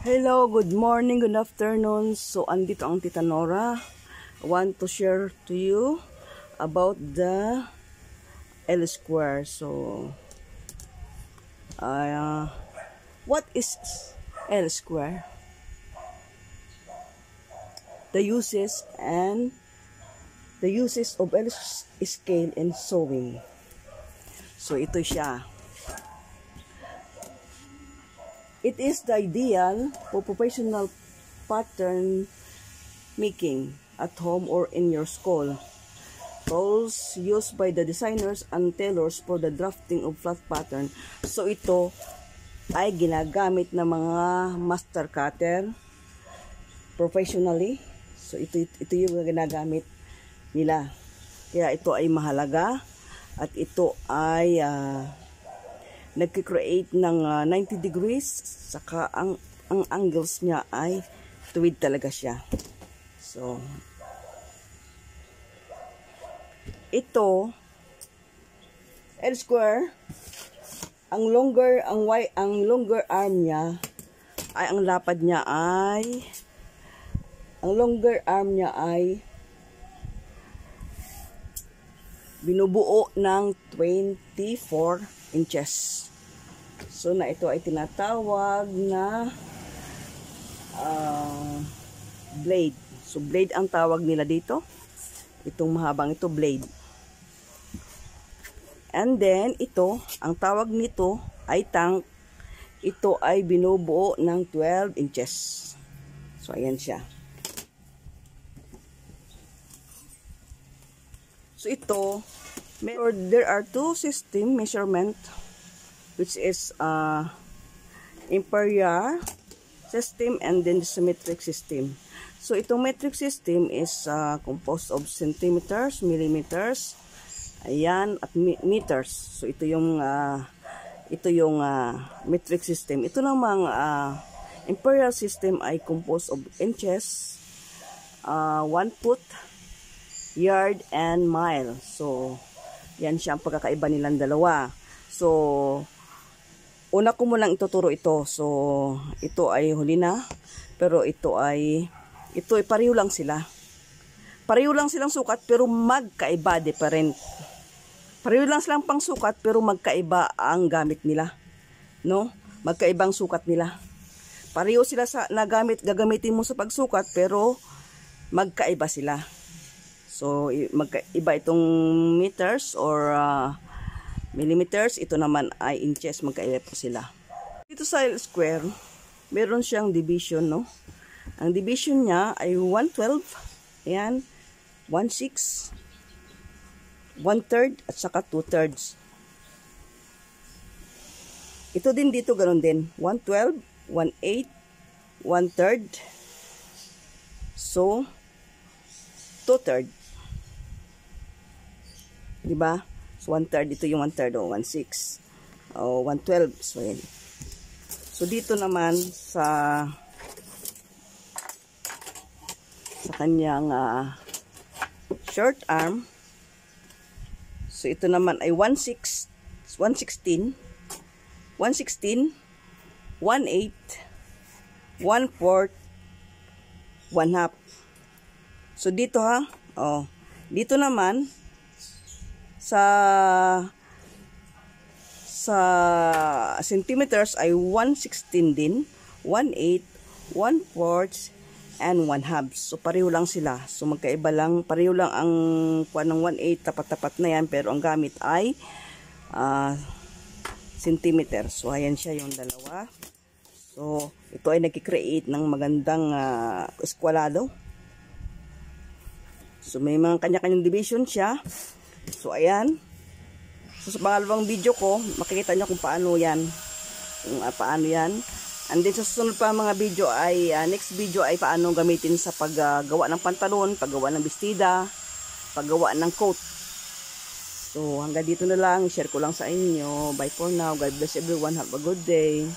Hello, good morning, good afternoon. So, andito ang Tita Nora. I want to share to you about the L square. So, what is L square? The uses of L scale in sewing. So, ito siya. It is the ideal for professional pattern making at home or in your school. Tools used by the designers and tailors for the drafting of flat pattern. So ito ay ginagamit ng mga master cutter professionally. So ito yung ginagamit nila. Kaya ito ay mahalaga at ito ay nagki-create ng 90 degrees, saka ang angles niya ay tuwid talaga siya. So ito L square, ang longer arm niya ay ang lapad niya ay binubuo ng 24 inches. So na ito ay tinatawag na blade. So blade ang tawag nila dito. Itong mahabang ito blade. And then ito, ang tawag nito ay tank. Ito ay binubuo ng 12 inches. So ayan siya. So ito, there are two system measurement, which is imperial system and then the symmetric system. So itong metric system is composed of centimeters, millimeters, ayan, at meters. So ito yung metric system. Ito namang imperial system ay composed of inches, 1 foot, yard, and mile. So yan siya ang pagkakaiba nilang dalawa. So, una ko munang ituturo ito. So, ito ay huli na. Pero ito ay pareho lang sila. Pareho lang silang sukat pero magkaiba, different. Pareho lang silang pang sukat pero magkaiba ang gamit nila. No? Magkaibang sukat nila. Pareho sila sa gagamitin mo sa pagsukat pero magkaiba sila. So, iba itong meters or millimeters. Ito naman ay inches. Magkaiba po sila. Dito sa L square, meron siyang division, no? Ang division niya ay 1/12. Ayan. 1/6. 1/3 at saka 2/3. Ito din dito, ganoon din. 1/12, 1/8, 1/3. So, 2/3. Diba? So, 1/3. Ito yung 1/3. O, 1/6. O, 1/12. So, yan. So, dito naman sa kanyang short arm. So, ito naman ay 1/16, 1/8, 1/4, 1/2. So, dito ha. O, dito naman sa centimeters ay 1/16 din, 1/8, 1/4, and 1/2. So, pareho lang sila. So, magkaiba lang. Pareho lang ang kuha ng 1/8. Tapat-tapat na yan. Pero ang gamit ay centimeters. So, ayan siya yung dalawa. So, ito ay nagkikreate ng magandang eskwalado. So, may mga kanya-kanyang division siya. So, ayan. So, sa pangalawang video ko, makikita nyo kung paano yan. Paano yan. And then, sa susunod pa mga video ay, next video ay paano gamitin sa paggawa ng pantalon, paggawa ng bestida, paggawa ng coat. So, hanggang dito na lang. Share ko lang sa inyo. Bye for now. God bless everyone. Have a good day.